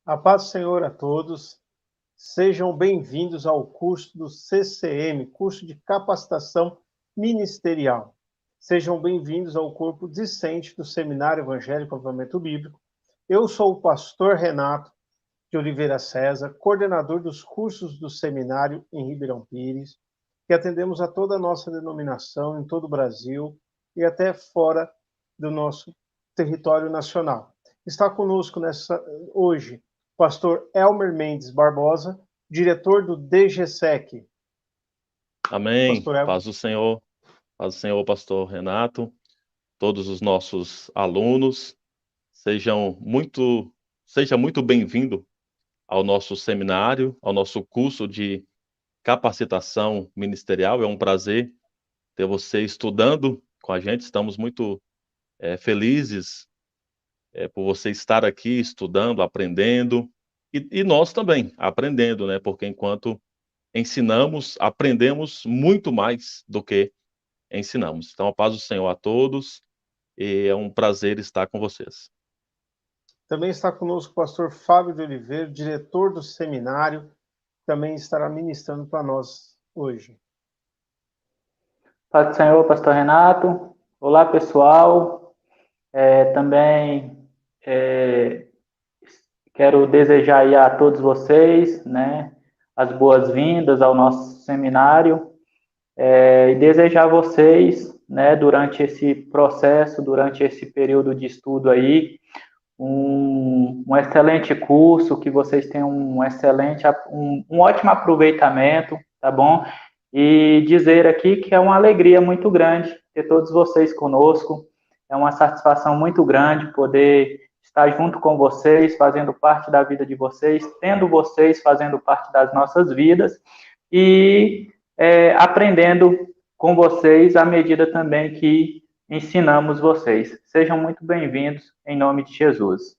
A paz do Senhor a todos. Sejam bem-vindos ao curso do CCM, curso de capacitação ministerial. Sejam bem-vindos ao corpo discente do Seminário Evangélico Avivamento Bíblico. Eu sou o pastor Renato de Oliveira César, coordenador dos cursos do seminário em Ribeirão Pires, que atendemos a toda a nossa denominação em todo o Brasil e até fora do nosso território nacional. Está conosco hoje o pastor Elmer Mendes Barbosa, diretor do DGSEC. Amém. Paz do Senhor, pastor Renato, todos os nossos alunos, seja muito bem-vindo ao nosso seminário, ao nosso curso de capacitação ministerial. É um prazer ter você estudando com a gente. Estamos muito felizes por você estar aqui estudando, aprendendo, e nós também aprendendo, né? Porque enquanto ensinamos, aprendemos muito mais do que ensinamos. Então, a paz do Senhor a todos, e é um prazer estar com vocês. Também está conosco o pastor Fábio de Oliveira, diretor do seminário, também estará ministrando para nós hoje. Paz do Senhor, pastor Renato. Olá, pessoal. Também quero desejar aí a todos vocês, né, as boas-vindas ao nosso seminário, e desejar a vocês, né, durante esse processo, durante esse período de estudo aí, um excelente curso, que vocês tenham um ótimo aproveitamento, tá bom? E dizer aqui que é uma alegria muito grande ter todos vocês conosco, é uma satisfação muito grande poder estar junto com vocês, fazendo parte da vida de vocês, tendo vocês fazendo parte das nossas vidas e aprendendo com vocês à medida também que ensinamos vocês. Sejam muito bem-vindos, em nome de Jesus.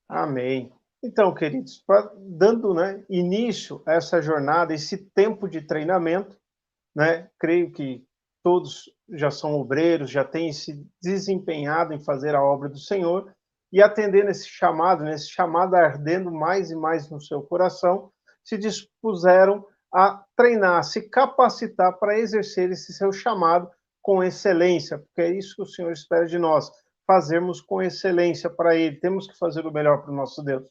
Amém. Então, queridos, dando início a essa jornada, esse tempo de treinamento, creio que todos já são obreiros, já têm se desempenhado em fazer a obra do Senhor e atendendo esse chamado ardendo mais e mais no seu coração, se dispuseram a treinar, a se capacitar para exercer esse seu chamado com excelência, porque é isso que o Senhor espera de nós, fazermos com excelência para Ele. Temos que fazer o melhor para o nosso Deus.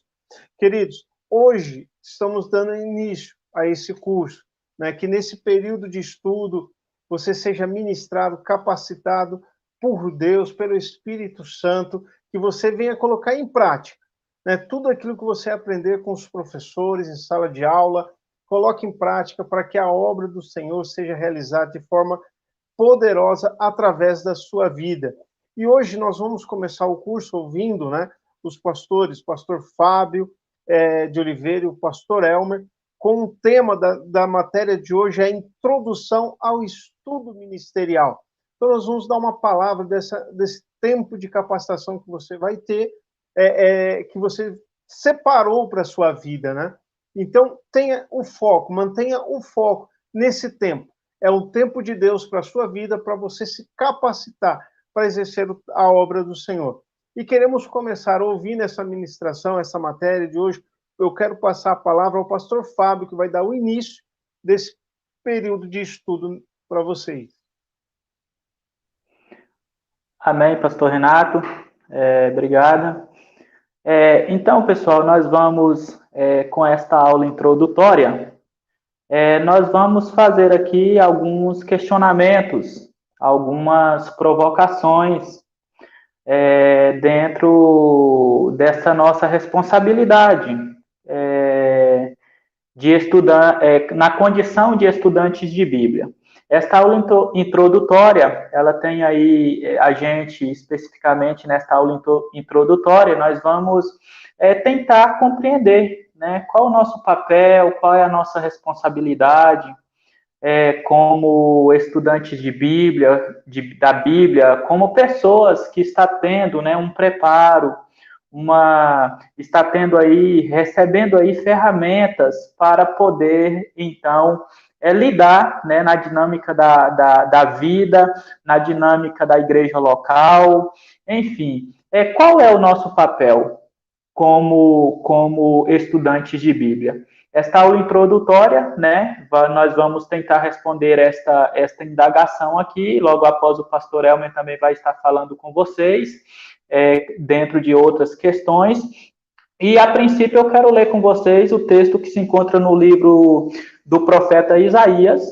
Queridos, hoje estamos dando início a esse curso, que nesse período de estudo você seja ministrado, capacitado por Deus, pelo Espírito Santo, que você venha colocar em prática tudo aquilo que você aprender com os professores em sala de aula, coloque em prática para que a obra do Senhor seja realizada de forma poderosa através da sua vida. E hoje nós vamos começar o curso ouvindo os pastores, o pastor Fábio de Oliveira e o pastor Elmer, com o tema da matéria de hoje, a introdução ao estudo ministerial. Então nós vamos dar uma palavra desse tempo de capacitação que você vai ter, que você separou para a sua vida, Então tenha o foco, mantenha o foco nesse tempo. É um tempo de Deus para a sua vida, para você se capacitar para exercer a obra do Senhor. E queremos começar ouvindo essa ministração, essa matéria de hoje. Eu quero passar a palavra ao pastor Fábio, que vai dar o início desse período de estudo para vocês. Amém, pastor Renato. Obrigado. Então, pessoal, nós vamos, com esta aula introdutória, nós vamos fazer aqui alguns questionamentos, algumas provocações dentro dessa nossa responsabilidade de estudar, na condição de estudantes de Bíblia. Esta aula introdutória, ela tem aí, a gente, especificamente nesta aula introdutória, nós vamos tentar compreender qual é o nosso papel, qual é a nossa responsabilidade como estudantes de Bíblia, da Bíblia, como pessoas que está tendo um preparo, está tendo aí, recebendo aí ferramentas para poder, então, lidar na dinâmica da vida, na dinâmica da igreja local, enfim. Qual é o nosso papel? como estudantes de Bíblia. Esta aula introdutória, né, nós vamos tentar responder esta indagação aqui, logo após o pastor Elmer também vai estar falando com vocês, dentro de outras questões. E, a princípio, eu quero ler com vocês o texto que se encontra no livro do profeta Isaías,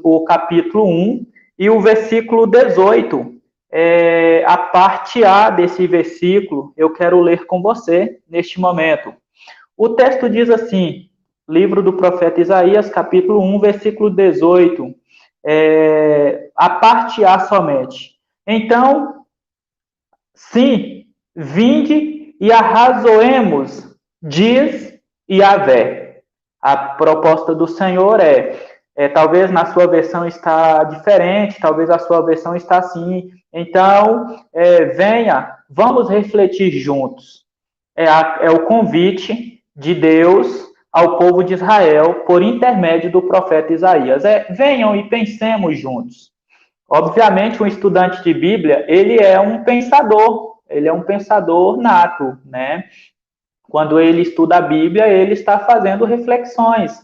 o capítulo 1 e o versículo 18. A parte A desse versículo, eu quero ler com você neste momento. O texto diz assim, livro do profeta Isaías, capítulo 1, versículo 18, a parte A somente. Então, sim, vinde e arrazoemos, diz Yahvé. A proposta do Senhor talvez na sua versão está diferente, talvez a sua versão está assim. Então, venha, vamos refletir juntos. É o convite de Deus ao povo de Israel por intermédio do profeta Isaías. Venham e pensemos juntos. Obviamente, um estudante de Bíblia, ele é um pensador nato, né? Quando ele estuda a Bíblia, ele está fazendo reflexões,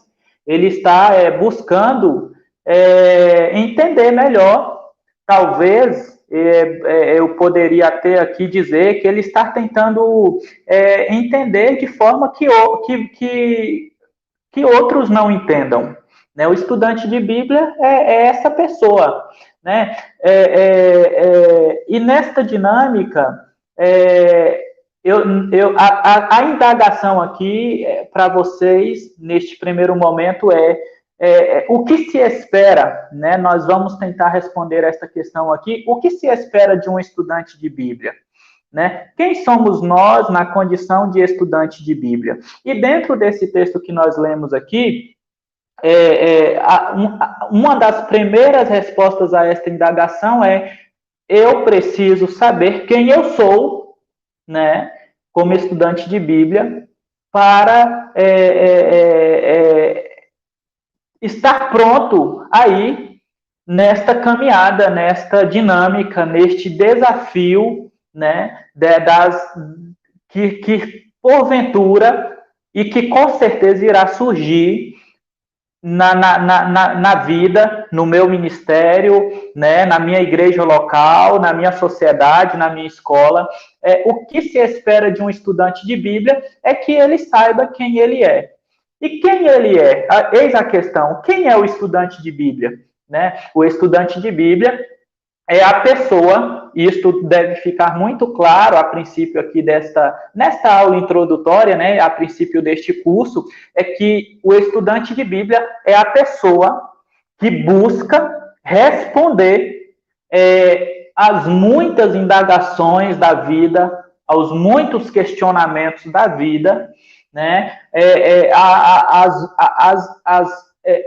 ele está buscando entender melhor. Talvez eu poderia até aqui dizer que ele está tentando entender de forma que outros não entendam. Né? O estudante de Bíblia é essa pessoa. Né? E nesta dinâmica, a indagação aqui para vocês, neste primeiro momento, o que se espera, né? Nós vamos tentar responder essa questão aqui. O que se espera de um estudante de Bíblia? Né? Quem somos nós na condição de estudante de Bíblia? E dentro desse texto que nós lemos aqui, uma das primeiras respostas a esta indagação eu preciso saber quem eu sou, né, como estudante de Bíblia, para estar pronto aí nesta caminhada, nesta dinâmica, neste desafio, né, que porventura e que com certeza irá surgir na vida, no meu ministério, né, na minha igreja local, na minha sociedade, na minha escola. O que se espera de um estudante de Bíblia é que ele saiba quem ele é. E quem ele é? Eis a questão. Quem é o estudante de Bíblia? Né? O estudante de Bíblia é a pessoa, e isto deve ficar muito claro a princípio aqui nesta aula introdutória, né, a princípio deste curso, é que o estudante de Bíblia é a pessoa que busca responder às muitas indagações da vida, aos muitos questionamentos da vida, né,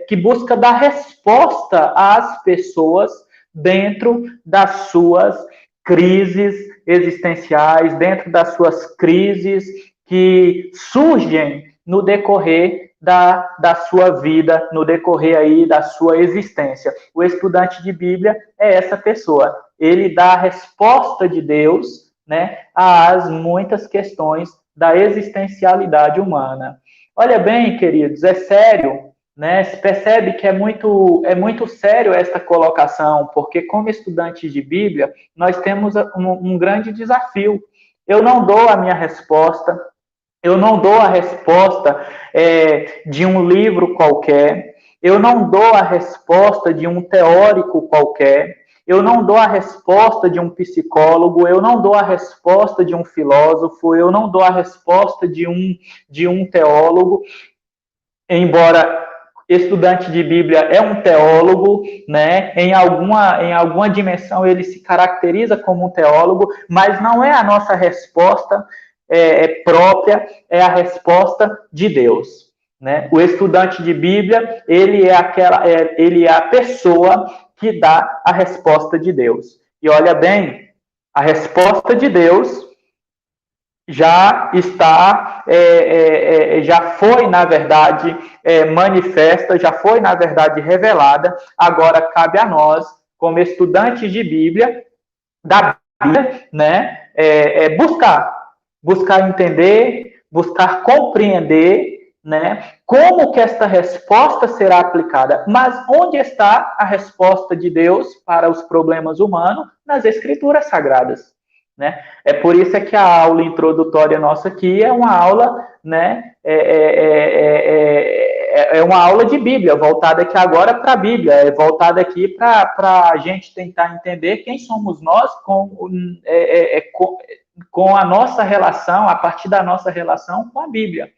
que busca dar resposta às pessoas dentro das suas crises existenciais, dentro das suas crises que surgem no decorrer da sua vida, no decorrer aí da sua existência. O estudante de Bíblia é essa pessoa. Ele dá a resposta de Deus, né, às muitas questões da existencialidade humana. Olha bem, queridos, é sério. Né, se percebe que é muito sério esta colocação, porque como estudantes de Bíblia, nós temos um grande desafio. Eu não dou a minha resposta, eu não dou a resposta de um livro qualquer, eu não dou a resposta de um teórico qualquer, eu não dou a resposta de um psicólogo, eu não dou a resposta de um filósofo, eu não dou a resposta de um teólogo, embora estudante de Bíblia é um teólogo, né? Em alguma dimensão ele se caracteriza como um teólogo, mas não é a nossa resposta própria, é a resposta de Deus, né? O estudante de Bíblia, ele é a pessoa que dá a resposta de Deus. E olha bem, a resposta de Deus já está, já foi, na verdade, manifesta, já foi, na verdade, revelada. Agora, cabe a nós, como estudantes de Bíblia, da Bíblia, né, buscar buscar entender, buscar compreender, né, como que esta resposta será aplicada. Mas onde está a resposta de Deus para os problemas humanos? Nas Escrituras Sagradas. Né? É por isso que a aula introdutória nossa aqui é uma aula, né, é uma aula de Bíblia, voltada aqui agora para a Bíblia, é voltada aqui para a gente tentar entender quem somos nós com a nossa relação, a partir da nossa relação com a Bíblia.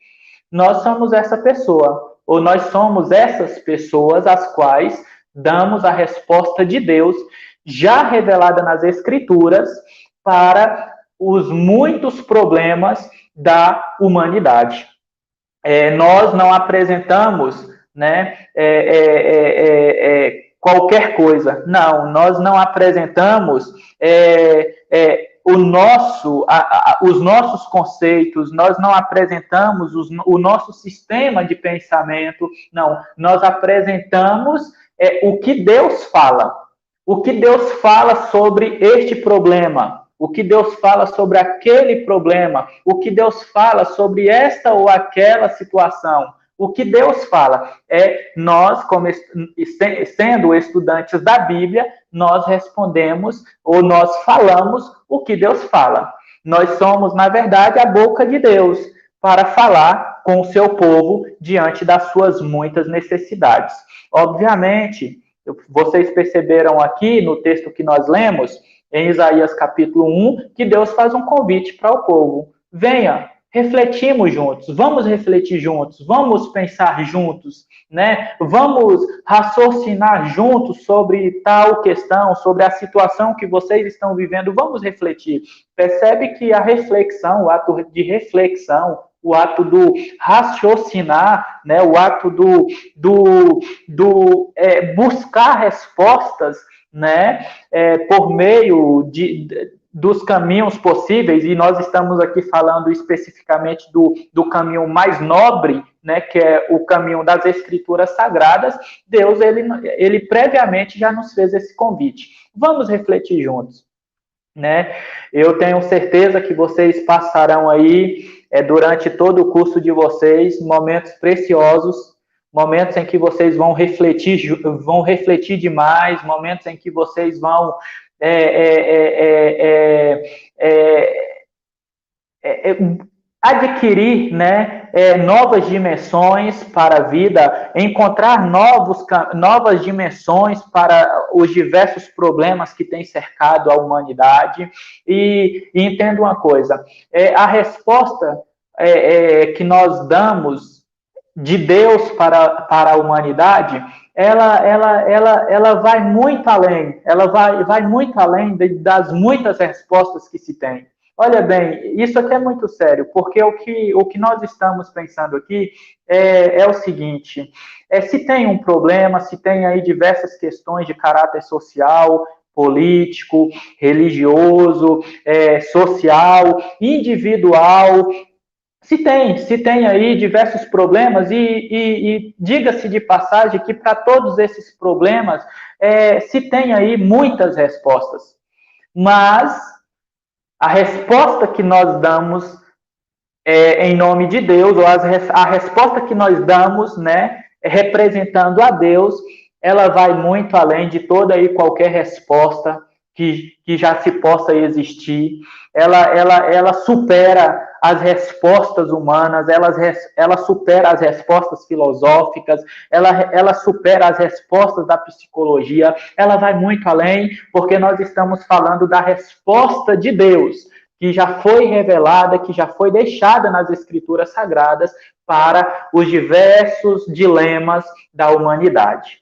Nós somos essa pessoa, ou nós somos essas pessoas às quais damos a resposta de Deus, já revelada nas Escrituras, para os muitos problemas da humanidade. Nós não apresentamos, né, qualquer coisa. Não, nós não apresentamos os nossos conceitos, nós não apresentamos o nosso sistema de pensamento, não. Nós apresentamos o que Deus fala. O que Deus fala sobre este problema. O que Deus fala sobre aquele problema, o que Deus fala sobre esta ou aquela situação. O que Deus fala nós, como sendo estudantes da Bíblia, nós respondemos ou nós falamos o que Deus fala. Nós somos, na verdade, a boca de Deus para falar com o seu povo diante das suas muitas necessidades. Obviamente, vocês perceberam aqui no texto que nós lemos, em Isaías capítulo 1, que Deus faz um convite para o povo. Venha, refletimos juntos, vamos refletir juntos, vamos pensar juntos, né? Vamos raciocinar juntos sobre tal questão, sobre a situação que vocês estão vivendo, vamos refletir. Percebe que a reflexão, o ato de reflexão, o ato do raciocinar, né? O ato do buscar respostas, né, por meio dos caminhos possíveis, e nós estamos aqui falando especificamente do caminho mais nobre, né, que é o caminho das Escrituras Sagradas. Deus, ele previamente já nos fez esse convite. Vamos refletir juntos, né? Eu tenho certeza que vocês passarão aí, durante todo o curso de vocês, momentos preciosos, momentos em que vocês vão refletir demais, momentos em que vocês vão adquirir, né, novas dimensões para a vida, encontrar novas dimensões para os diversos problemas que têm cercado a humanidade. E entenda uma coisa, a resposta que nós damos de Deus para a humanidade, ela vai muito além, ela vai muito além das muitas respostas que se tem. Olha bem, isso aqui é muito sério, porque o que nós estamos pensando aqui é o seguinte, se tem um problema, se tem aí diversas questões de caráter social, político, religioso, social, individual, se tem aí diversos problemas, e diga-se de passagem que para todos esses problemas se tem aí muitas respostas, mas a resposta que nós damos em nome de Deus, ou a resposta que nós damos, né, representando a Deus, ela vai muito além de toda e qualquer resposta que já se possa existir. Ela supera as respostas humanas, ela supera as respostas filosóficas, ela supera as respostas da psicologia, ela vai muito além, porque nós estamos falando da resposta de Deus, que já foi revelada, que já foi deixada nas Escrituras Sagradas para os diversos dilemas da humanidade.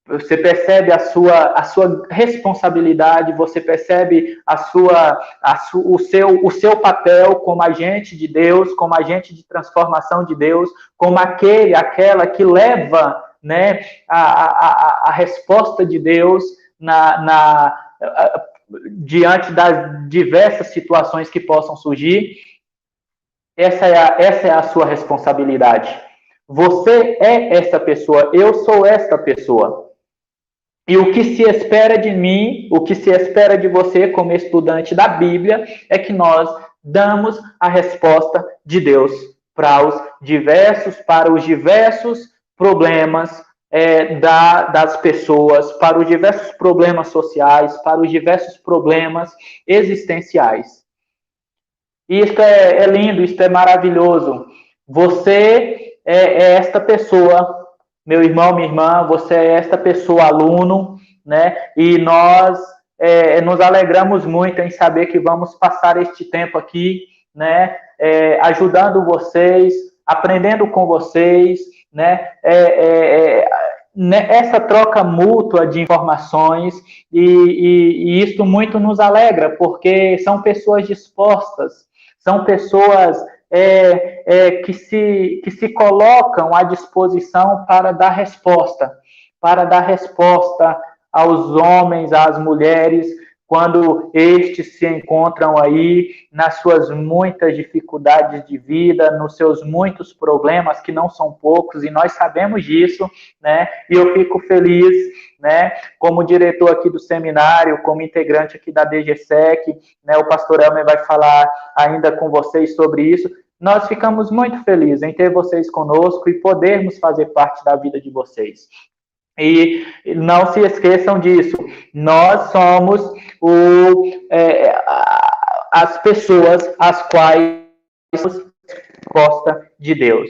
Você percebe a sua responsabilidade, você percebe o seu papel como agente de Deus, como agente de transformação de Deus, como aquela que leva, né, a resposta de Deus diante das diversas situações que possam surgir. Essa é a sua responsabilidade. Você é essa pessoa, eu sou esta pessoa. E o que se espera de mim, o que se espera de você como estudante da Bíblia, é que nós damos a resposta de Deus para os diversos problemas das pessoas, para os diversos problemas sociais, para os diversos problemas existenciais. Isto é lindo, isto é maravilhoso. Você é esta pessoa, meu irmão, minha irmã, você é esta pessoa, aluno, né? E nós nos alegramos muito em saber que vamos passar este tempo aqui, né? Ajudando vocês, aprendendo com vocês, né? Essa troca mútua de informações, e isso muito nos alegra, porque são pessoas dispostas, são pessoas que se colocam à disposição para dar resposta aos homens, às mulheres, quando estes se encontram aí nas suas muitas dificuldades de vida, nos seus muitos problemas, que não são poucos, e nós sabemos disso, né? E eu fico feliz, né? Como diretor aqui do seminário, como integrante aqui da DGSEC, né? O pastor Elmer vai falar ainda com vocês sobre isso. Nós ficamos muito felizes em ter vocês conosco e podermos fazer parte da vida de vocês. E não se esqueçam disso, nós somos as pessoas às quais resposta de Deus.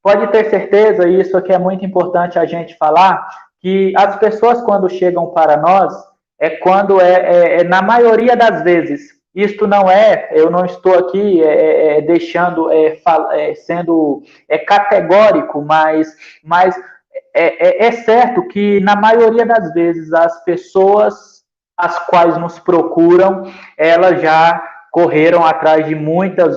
Pode ter certeza, isso aqui é muito importante a gente falar, que as pessoas quando chegam para nós, quando na maioria das vezes, isto não eu não estou aqui deixando, sendo categórico, mas é certo que, na maioria das vezes, as pessoas as quais nos procuram, elas já correram atrás de muitas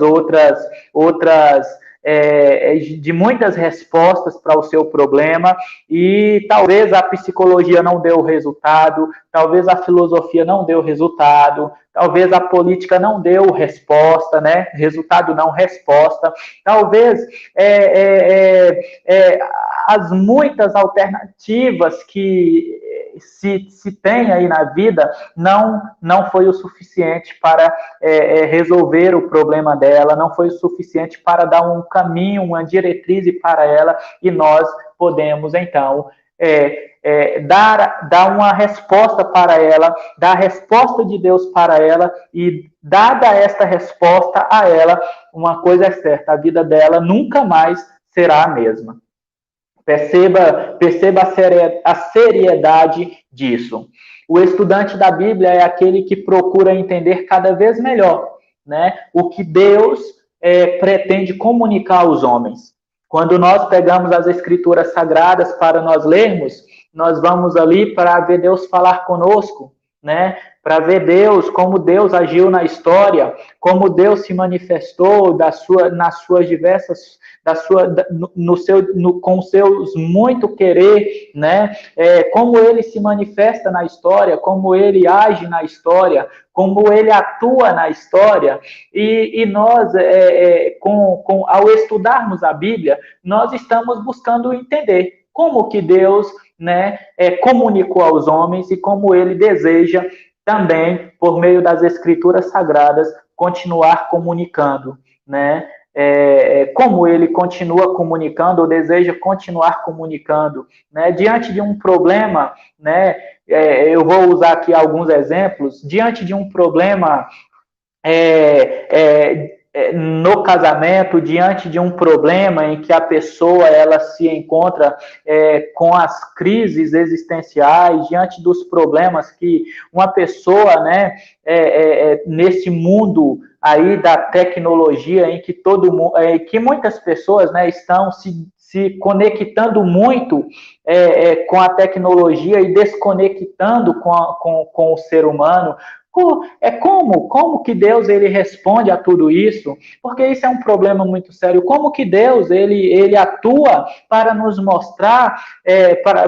de muitas respostas para o seu problema, e talvez a psicologia não deu resultado, talvez a filosofia não deu resultado, talvez a política não deu resposta, né? Resultado não resposta, talvez as muitas alternativas que se tem aí na vida não foi o suficiente para resolver o problema dela, não foi o suficiente para dar um caminho, uma diretriz para ela, e nós podemos, então, dar uma resposta para ela, dar a resposta de Deus para ela, e dada esta resposta a ela, uma coisa é certa, a vida dela nunca mais será a mesma. Perceba a seriedade disso. O estudante da Bíblia é aquele que procura entender cada vez melhor, né, o que Deus pretende comunicar aos homens. Quando nós pegamos as Escrituras Sagradas para nós lermos, nós vamos ali para ver Deus falar conosco, né? Para ver Deus, como Deus agiu na história, como Deus se manifestou nas suas diversas, com seus muito querer, né? Como Ele se manifesta na história, como Ele age na história, como Ele atua na história, e nós, ao estudarmos a Bíblia, nós estamos buscando entender como que Deus, né, comunicou aos homens, e como Ele deseja também, por meio das Escrituras Sagradas, continuar comunicando, né? Como Ele continua comunicando, ou deseja continuar comunicando, né? Diante de um problema, né? Eu vou usar aqui alguns exemplos. Diante de um problema no casamento, diante de um problema em que a pessoa ela se encontra com as crises existenciais, diante dos problemas que uma pessoa, né, nesse mundo aí da tecnologia, em que que muitas pessoas, né, estão se conectando muito com a tecnologia e desconectando com o ser humano. Como que Deus ele responde a tudo isso? Porque isso é um problema muito sério. Como que Deus ele atua para nos mostrar,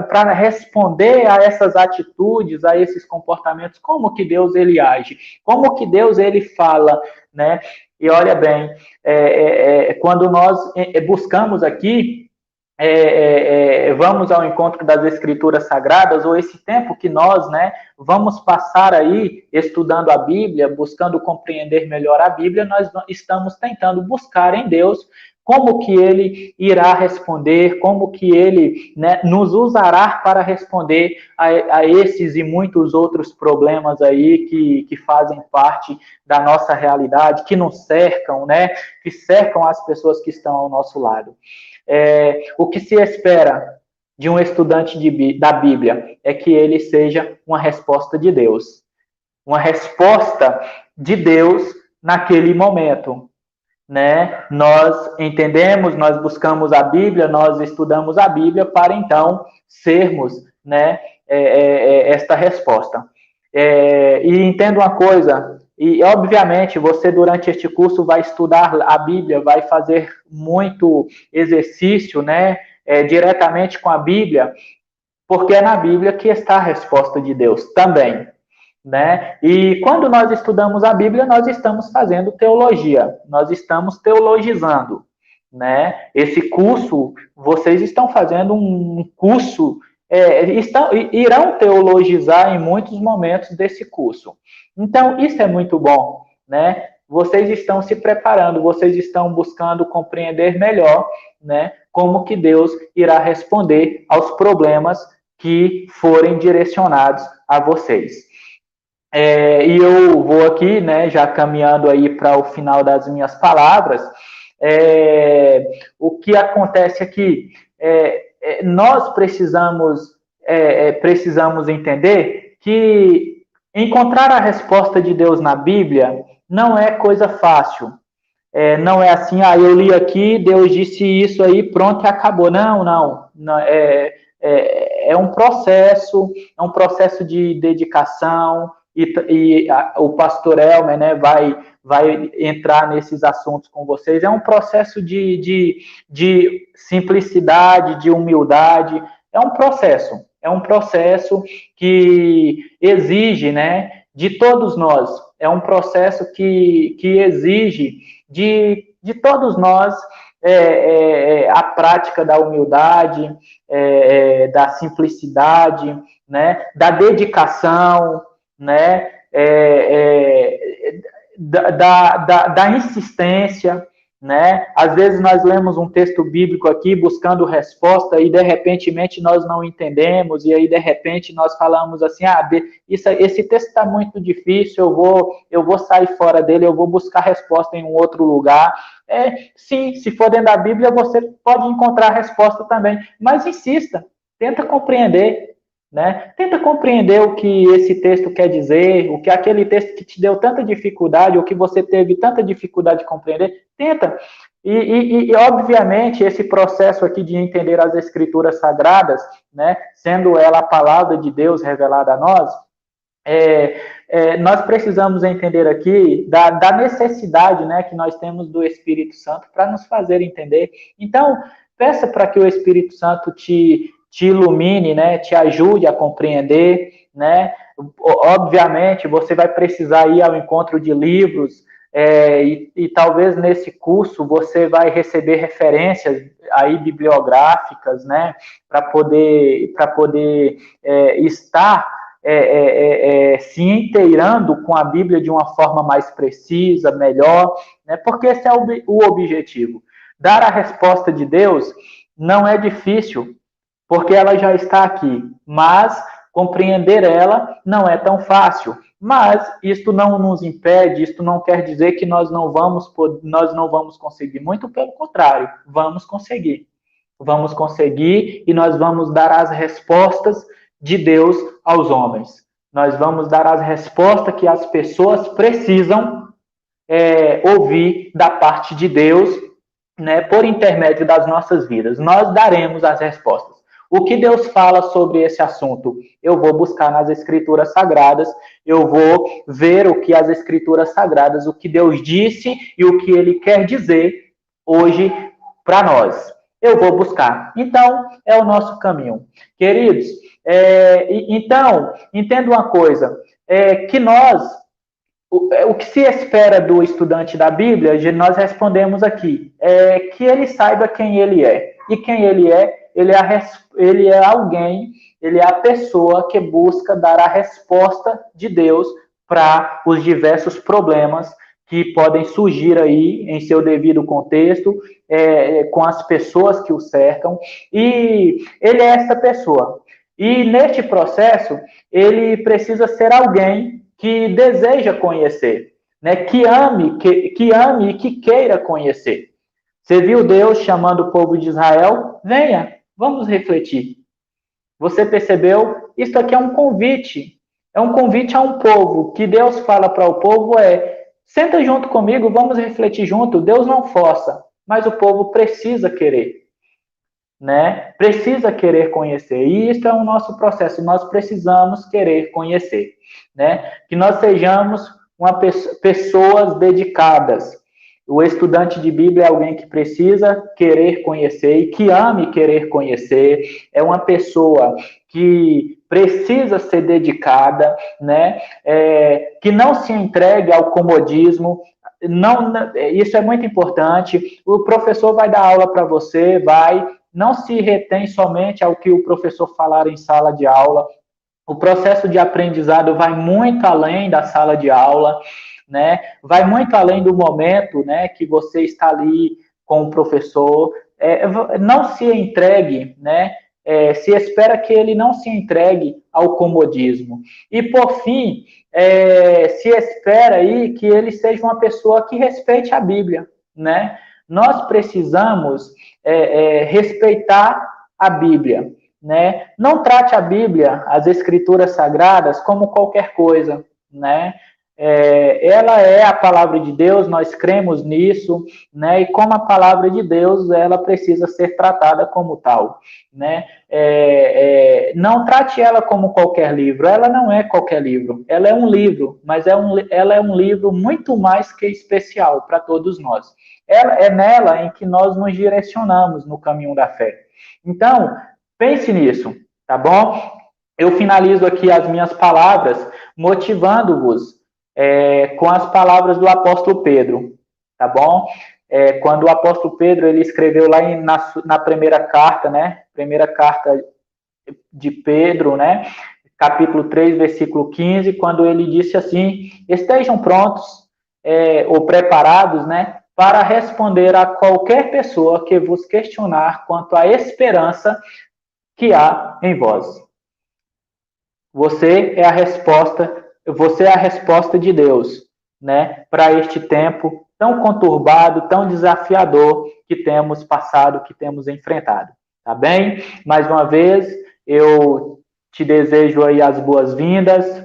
para responder a essas atitudes, a esses comportamentos? Como que Deus ele age? Como que Deus ele fala, né? E olha bem, quando nós buscamos aqui vamos ao encontro das Escrituras Sagradas, ou esse tempo que nós, né, vamos passar aí estudando a Bíblia, buscando compreender melhor a Bíblia, nós estamos tentando buscar em Deus como que Ele irá responder, como que Ele, né, nos usará para responder a esses e muitos outros problemas aí que fazem parte da nossa realidade, que nos cercam, né, que cercam as pessoas que estão ao nosso lado. O que se espera de um estudante da Bíblia é que ele seja uma resposta de Deus. Uma resposta de Deus naquele momento, né? Nós entendemos, nós buscamos a Bíblia, nós estudamos a Bíblia para então sermos, né, esta resposta. E entenda uma coisa, e obviamente você durante este curso vai estudar a Bíblia, vai fazer muito exercício, né, diretamente com a Bíblia, porque é na Bíblia que está a resposta de Deus também, né? E quando nós estudamos a Bíblia, nós estamos fazendo teologia, nós estamos teologizando, né? Esse curso, vocês estão fazendo um curso, irão teologizar em muitos momentos desse curso. Então, isso é muito bom, né? Vocês estão se preparando, vocês estão buscando compreender melhor, né, como que Deus irá responder aos problemas que forem direcionados a vocês. E eu vou aqui, né, já caminhando aí para o final das minhas palavras. O que acontece aqui? Nós precisamos entender que encontrar a resposta de Deus na Bíblia não é coisa fácil. Não é assim, eu li aqui, Deus disse isso aí, pronto, e acabou. Não. É um processo de dedicação, e o pastor Elmer, né, vai entrar nesses assuntos com vocês. É um processo de simplicidade, de humildade. É um processo que exige, né, de todos nós. É um processo que exige de todos nós a prática da humildade, da simplicidade, né, da dedicação, né, da insistência, né? Às vezes nós lemos um texto bíblico aqui buscando resposta e de repentemente nós não entendemos, e aí de repente nós falamos assim, esse texto está muito difícil, eu vou sair fora dele, eu vou buscar resposta em um outro lugar. Sim, se for dentro da Bíblia você pode encontrar a resposta também, mas insista, tenta compreender, né? Tenta compreender o que esse texto quer dizer, o que aquele texto que te deu tanta dificuldade, ou que você teve tanta dificuldade de compreender, tenta. E obviamente, esse processo aqui de entender as Escrituras Sagradas, né, sendo ela a palavra de Deus revelada a nós, nós precisamos entender aqui da necessidade, né, que nós temos do Espírito Santo para nos fazer entender. Então, peça para que o Espírito Santo te ilumine, né, te ajude a compreender, né? Obviamente, você vai precisar ir ao encontro de livros, e talvez nesse curso você vai receber referências aí bibliográficas, né, para poder estar se inteirando com a Bíblia de uma forma mais precisa, melhor, né, porque esse é o objetivo. Dar a resposta de Deus não é difícil, porque ela já está aqui, mas compreender ela não é tão fácil. Mas isto não nos impede, isto não quer dizer que nós não vamos conseguir, muito pelo contrário, vamos conseguir. Vamos conseguir e nós vamos dar as respostas de Deus aos homens. Nós vamos dar as respostas que as pessoas precisam ouvir da parte de Deus, né, por intermédio das nossas vidas. Nós daremos as respostas. O que Deus fala sobre esse assunto? Eu vou buscar nas Escrituras Sagradas, eu vou ver o que as Escrituras Sagradas, o que Deus disse e o que Ele quer dizer hoje para nós. Eu vou buscar. Então, é o nosso caminho. Queridos, então, entenda uma coisa, que nós, o que se espera do estudante da Bíblia, nós respondemos aqui, que ele saiba quem ele é. E quem ele é? Ele é alguém, ele é a pessoa que busca dar a resposta de Deus para os diversos problemas que podem surgir aí em seu devido contexto, com as pessoas que o cercam, e ele é essa pessoa. E neste processo, ele precisa ser alguém que deseja conhecer, né? Que ame e que queira conhecer. Você viu Deus chamando o povo de Israel? Venha, vamos refletir. Você percebeu? Isso aqui é um convite. É um convite a um povo. Que Deus fala para o povo senta junto comigo, vamos refletir junto. Deus não força, mas o povo precisa querer, né? Precisa querer conhecer. E isso é o nosso processo. Nós precisamos querer conhecer, né? Que nós sejamos pessoas dedicadas. O estudante de Bíblia é alguém que precisa querer conhecer e que ame querer conhecer. É uma pessoa que precisa ser dedicada, né? Que não se entregue ao comodismo. Não, isso é muito importante. O professor vai dar aula para você, não se retém somente ao que o professor falar em sala de aula. O processo de aprendizado vai muito além da sala de aula, né? Vai muito além do momento, né, que você está ali com o professor. Não se entregue, né? Se espera que ele não se entregue ao comodismo. E, por fim, se espera aí que ele seja uma pessoa que respeite a Bíblia, né? Nós precisamos respeitar a Bíblia, né? Não trate a Bíblia, as Escrituras Sagradas, como qualquer coisa, né? Ela é a palavra de Deus, nós cremos nisso, né? E como a palavra de Deus, ela precisa ser tratada como tal, né? Não trate ela como qualquer livro, ela não é qualquer livro, ela é um livro, mas ela é um livro muito mais que especial para todos nós. É nela em que nós nos direcionamos no caminho da fé. Então, pense nisso, tá bom? Eu finalizo aqui as minhas palavras motivando-vos com as palavras do apóstolo Pedro, tá bom? Quando o apóstolo Pedro ele escreveu lá na primeira carta, né? Primeira carta de Pedro, né? Capítulo 3, versículo 15, quando ele disse assim: estejam prontos ou preparados, né? Para responder a qualquer pessoa que vos questionar quanto à esperança que há em vós. Você é a resposta de Deus, né, para este tempo tão conturbado, tão desafiador que temos passado, que temos enfrentado. Tá bem? Mais uma vez, eu te desejo aí as boas-vindas.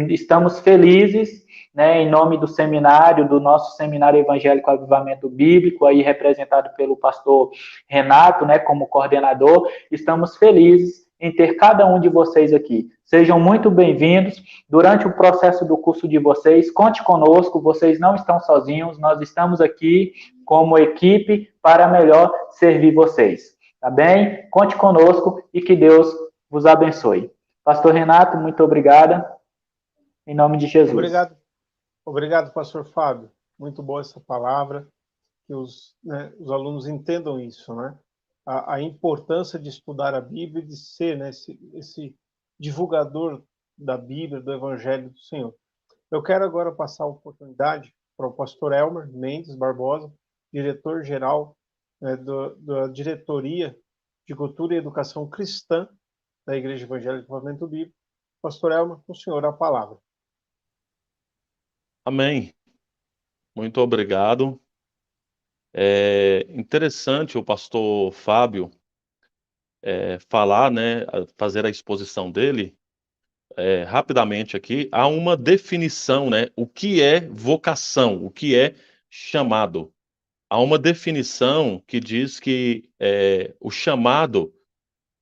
Estamos felizes, né, em nome do seminário, do nosso Seminário Evangélico Avivamento Bíblico, aí representado pelo pastor Renato, né, como coordenador. Estamos felizes em ter cada um de vocês aqui. Sejam muito bem-vindos. Durante o processo do curso de vocês, conte conosco, vocês não estão sozinhos, nós estamos aqui como equipe para melhor servir vocês. Tá bem? Conte conosco e que Deus vos abençoe. Pastor Renato, muito obrigada. Em nome de Jesus. Obrigado, pastor Fábio. Muito boa essa palavra. Que os alunos entendam isso, né? A importância de estudar a Bíblia e de ser, né, esse divulgador da Bíblia, do Evangelho do Senhor. Eu quero agora passar a oportunidade para o pastor Elmer Mendes Barbosa, diretor-geral da Diretoria de Cultura e Educação Cristã da Igreja Evangélica do Avivamento Bíblico. Pastor Elmer, com o senhor a palavra. Amém. Muito obrigado. É interessante o pastor Fábio falar, né, fazer a exposição dele rapidamente aqui. Há uma definição, né, o que é vocação, o que é chamado. Há uma definição que diz que o chamado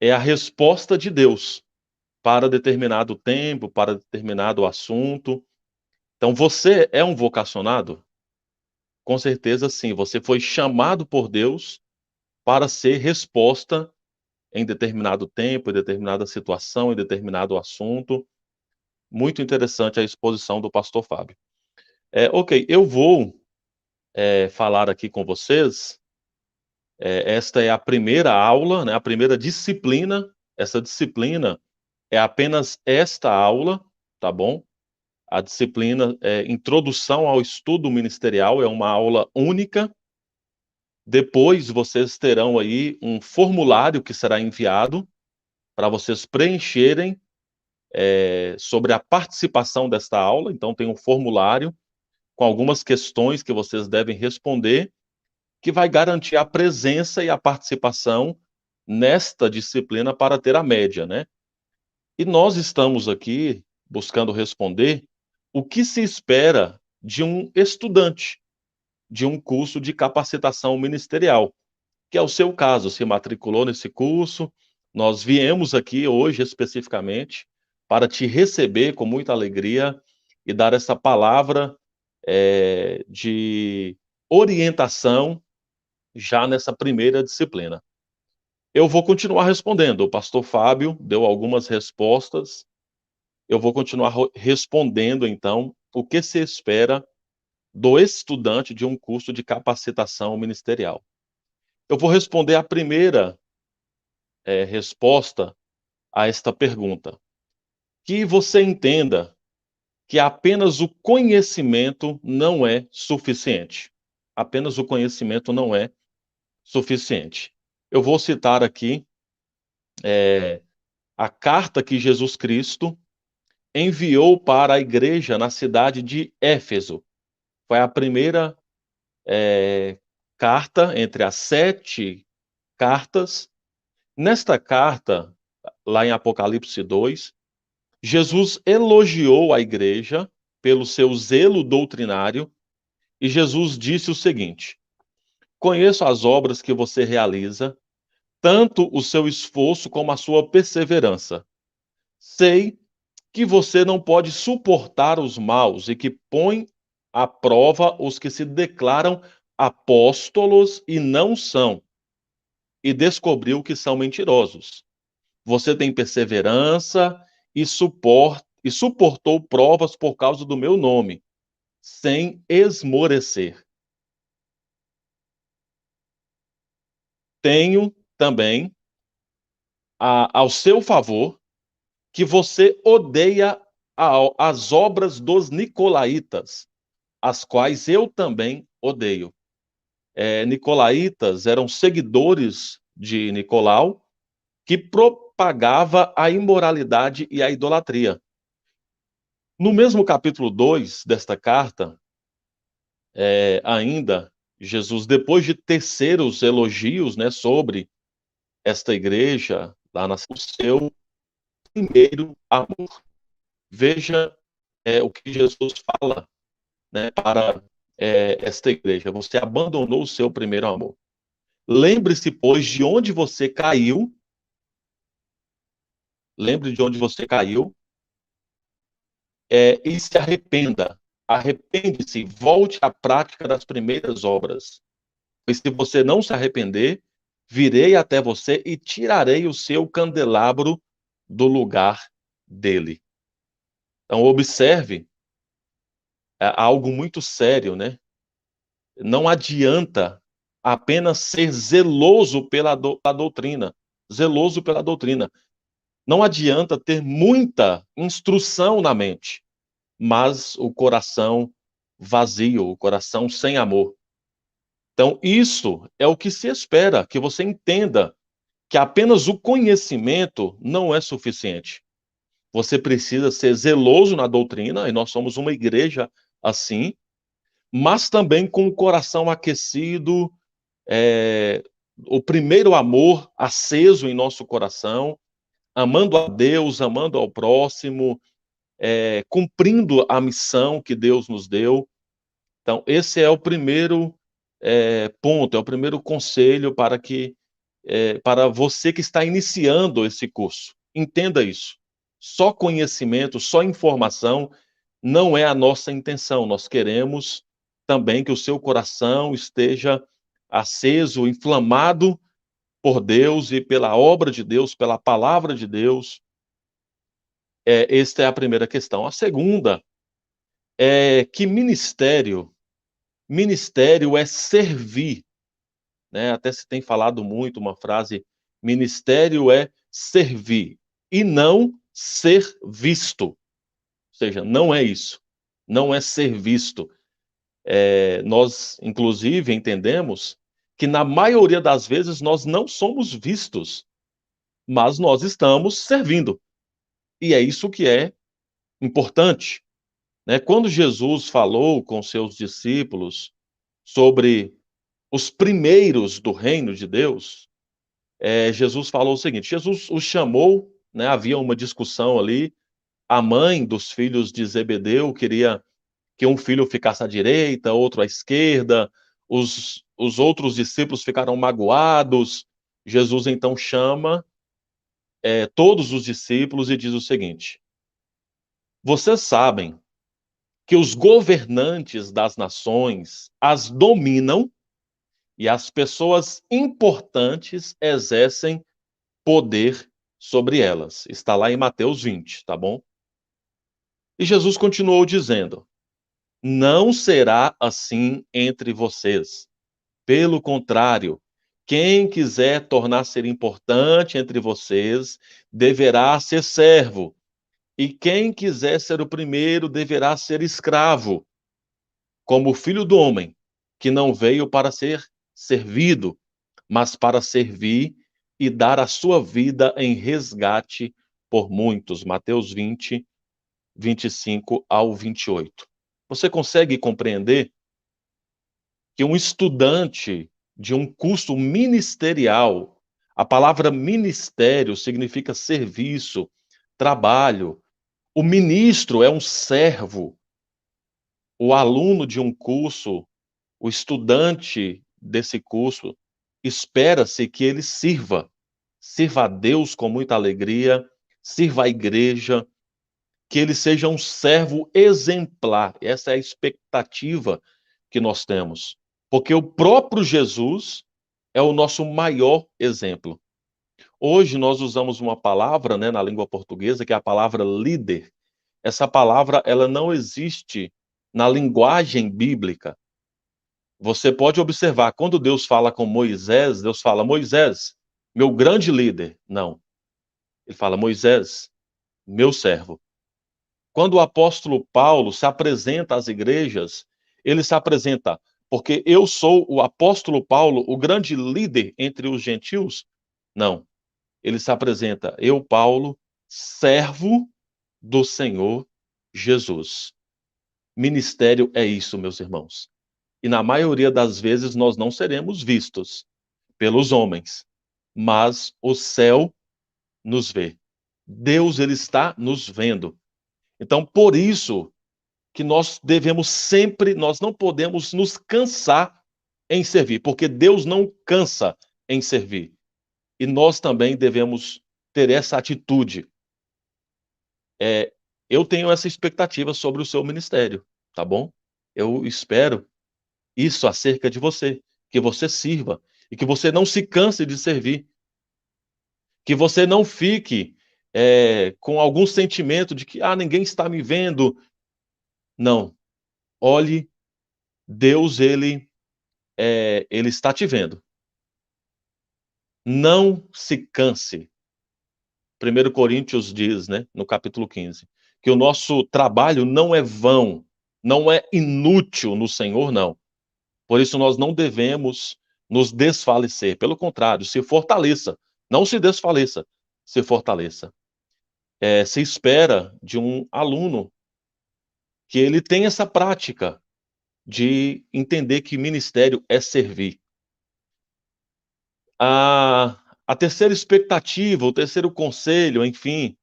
é a resposta de Deus para determinado tempo, para determinado assunto. Então, você é um vocacionado? Com certeza, sim. Você foi chamado por Deus para ser resposta em determinado tempo, em determinada situação, em determinado assunto. Muito interessante a exposição do pastor Fábio. Ok, eu vou falar aqui com vocês Esta é a primeira aula, né, a primeira disciplina. Essa disciplina é apenas esta aula, tá bom? A disciplina é Introdução ao Estudo Ministerial, é uma aula única. Depois vocês terão aí um formulário que será enviado para vocês preencherem sobre a participação desta aula. Então tem um formulário com algumas questões que vocês devem responder, que vai garantir a presença e a participação nesta disciplina para ter a média, né? E nós estamos aqui buscando responder o que se espera de um estudante de um curso de capacitação ministerial, que é o seu caso, se matriculou nesse curso. Nós viemos aqui hoje especificamente para te receber com muita alegria e dar essa palavra de orientação já nessa primeira disciplina. Eu vou continuar respondendo. O pastor Fábio deu algumas respostas. Eu vou continuar respondendo, então, o que se espera do estudante de um curso de capacitação ministerial. Eu vou responder a primeira resposta a esta pergunta. Que você entenda que apenas o conhecimento não é suficiente. Apenas o conhecimento não é suficiente. Eu vou citar aqui a carta que Jesus Cristo enviou para a igreja na cidade de Éfeso. Foi a primeira carta entre as 7 cartas. Nesta carta, lá em Apocalipse 2, Jesus elogiou a igreja pelo seu zelo doutrinário e Jesus disse o seguinte: conheço as obras que você realiza, tanto o seu esforço como a sua perseverança. Sei que você não pode suportar os maus e que põe à prova os que se declaram apóstolos e não são, e descobriu que são mentirosos. Você tem perseverança e suportou provas por causa do meu nome, sem esmorecer. Tenho também ao seu favor que você odeia as obras dos nicolaítas, as quais eu também odeio. Nicolaítas eram seguidores de Nicolau, que propagava a imoralidade e a idolatria. No mesmo capítulo 2 desta carta, ainda, Jesus, depois de tecer os elogios, né, sobre esta igreja, lá o seu primeiro amor. Veja o que Jesus fala, né, para esta igreja. Você abandonou o seu primeiro amor. Lembre-se, pois, de onde você caiu. Lembre de onde você caiu e se arrependa. Arrepende-se, volte à prática das primeiras obras. Pois se você não se arrepender, virei até você e tirarei o seu candelabro do lugar dele. Então, observe algo muito sério, né? Não adianta apenas ser zeloso pela doutrina. Zeloso pela doutrina. Não adianta ter muita instrução na mente, mas o coração vazio, o coração sem amor. Então, isso é o que se espera, que você entenda que apenas o conhecimento não é suficiente. Você precisa ser zeloso na doutrina, e nós somos uma igreja assim, mas também com o coração aquecido, o primeiro amor aceso em nosso coração, amando a Deus, amando ao próximo, cumprindo a missão que Deus nos deu. Então, esse é o primeiro ponto, é o primeiro conselho para você que está iniciando esse curso. Entenda isso. Só conhecimento, só informação não é a nossa intenção. Nós queremos também que o seu coração esteja aceso, inflamado por Deus e pela obra de Deus, pela palavra de Deus. Esta é a primeira questão. A segunda é que ministério é servir. né? Até se tem falado muito uma frase: ministério é servir e não ser visto. Ou seja, não é isso. Não é ser visto. Nós, inclusive, entendemos que na maioria das vezes nós não somos vistos, mas nós estamos servindo. E é isso que é importante, né? Quando Jesus falou com seus discípulos sobre os primeiros do reino de Deus, Jesus falou o seguinte: Jesus os chamou, né? Havia uma discussão ali. A mãe dos filhos de Zebedeu queria que um filho ficasse à direita, outro à esquerda. Os outros discípulos ficaram magoados. Jesus então chama todos os discípulos e diz o seguinte: vocês sabem que os governantes das nações as dominam e as pessoas importantes exercem poder sobre elas. Está lá em Mateus 20, tá bom? E Jesus continuou dizendo: não será assim entre vocês. Pelo contrário, quem quiser tornar-se importante entre vocês deverá ser servo, e quem quiser ser o primeiro deverá ser escravo, como o Filho do Homem, que não veio para ser servido, mas para servir e dar a sua vida em resgate por muitos. Mateus 20, 25 ao 28. Você consegue compreender que um estudante de um curso ministerial, a palavra ministério significa serviço, trabalho. O ministro é um servo. O aluno de um curso, o estudante desse curso, espera-se que ele sirva a Deus com muita alegria, sirva a igreja, que ele seja um servo exemplar. Essa é a expectativa que nós temos. Porque o próprio Jesus é o nosso maior exemplo. Hoje nós usamos uma palavra, né, na língua portuguesa, que é a palavra líder. Essa palavra, ela não existe na linguagem bíblica. Você pode observar, quando Deus fala com Moisés, Deus fala: Moisés, meu grande líder. Não. Ele fala: Moisés, meu servo. Quando o apóstolo Paulo se apresenta às igrejas, ele se apresenta porque eu sou o apóstolo Paulo, o grande líder entre os gentios? Não. Ele se apresenta: eu, Paulo, servo do Senhor Jesus. Ministério é isso, meus irmãos. E na maioria das vezes nós não seremos vistos pelos homens, mas o céu nos vê. Deus, ele está nos vendo. Então, por isso que nós devemos sempre, nós não podemos nos cansar em servir, porque Deus não cansa em servir. E nós também devemos ter essa atitude. Eu tenho essa expectativa sobre o seu ministério, tá bom? Eu espero isso acerca de você, que você sirva e que você não se canse de servir, que você não fique com algum sentimento de que ninguém está me vendo. Não, olhe, Deus, ele está te vendo. Não se canse. 1 Coríntios diz, né, no capítulo 15, que o nosso trabalho não é vão, não é inútil no Senhor, não. Por isso nós não devemos nos desfalecer. Pelo contrário, se fortaleça. Não se desfaleça, se fortaleça. Se espera de um aluno que ele tenha essa prática de entender que ministério é servir. A terceira expectativa, o terceiro conselho, enfim,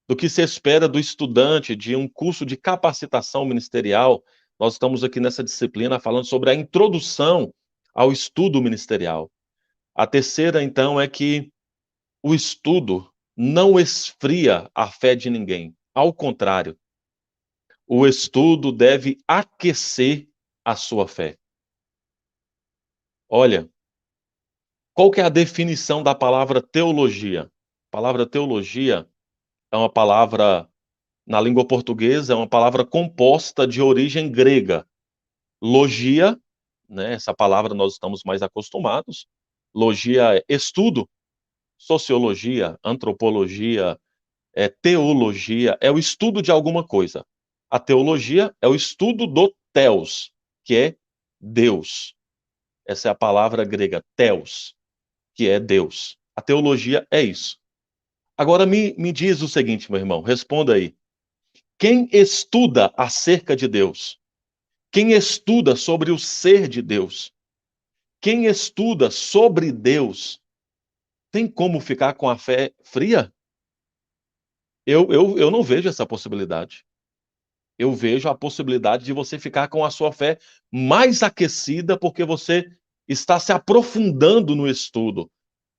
do que se espera do estudante de um curso de capacitação ministerial, nós estamos aqui nessa disciplina falando sobre a introdução ao estudo ministerial. A terceira, então, é que o estudo não esfria a fé de ninguém. Ao contrário, o estudo deve aquecer a sua fé. Olha, qual que é a definição da palavra teologia? A palavra teologia é uma palavra, na língua portuguesa, é uma palavra composta de origem grega. Logia, né, essa palavra nós estamos mais acostumados, logia é estudo, sociologia, antropologia, teologia, é o estudo de alguma coisa. A teologia é o estudo do theos, que é Deus. Essa é a palavra grega, theos, que é Deus. A teologia é isso. Agora me diz o seguinte, meu irmão, responda aí. Quem estuda acerca de Deus? Quem estuda sobre o ser de Deus? Quem estuda sobre Deus tem como ficar com a fé fria? Eu não vejo essa possibilidade. Eu vejo a possibilidade de você ficar com a sua fé mais aquecida porque você está se aprofundando no estudo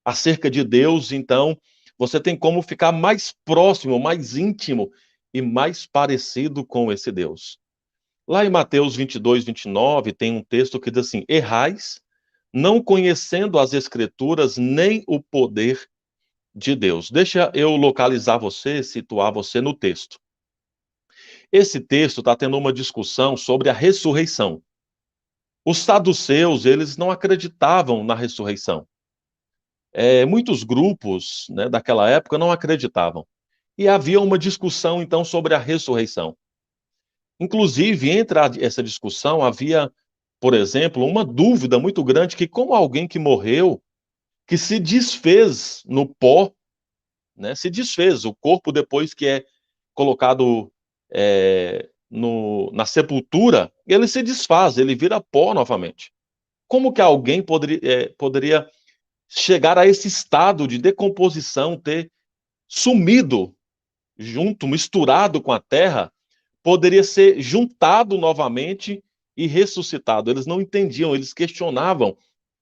acerca de Deus, então você tem como ficar mais próximo, mais íntimo e mais parecido com esse Deus. Lá em Mateus 22, 29, tem um texto que diz assim: errais, não conhecendo as Escrituras nem o poder de Deus. Deixa eu localizar você, situar você no texto. Esse texto está tendo uma discussão sobre a ressurreição. Os saduceus, eles não acreditavam na ressurreição. Muitos grupos, né, daquela época não acreditavam. E havia uma discussão, então, sobre a ressurreição. Inclusive, entre essa discussão, havia, por exemplo, uma dúvida muito grande que como alguém que morreu, que se desfez no pó, né, se desfez, o corpo depois que é colocado na sepultura, ele se desfaz, ele vira pó novamente. Como que alguém poderia chegar a esse estado de decomposição, ter sumido junto, misturado com a terra, poderia ser juntado novamente e ressuscitado? Eles não entendiam, eles questionavam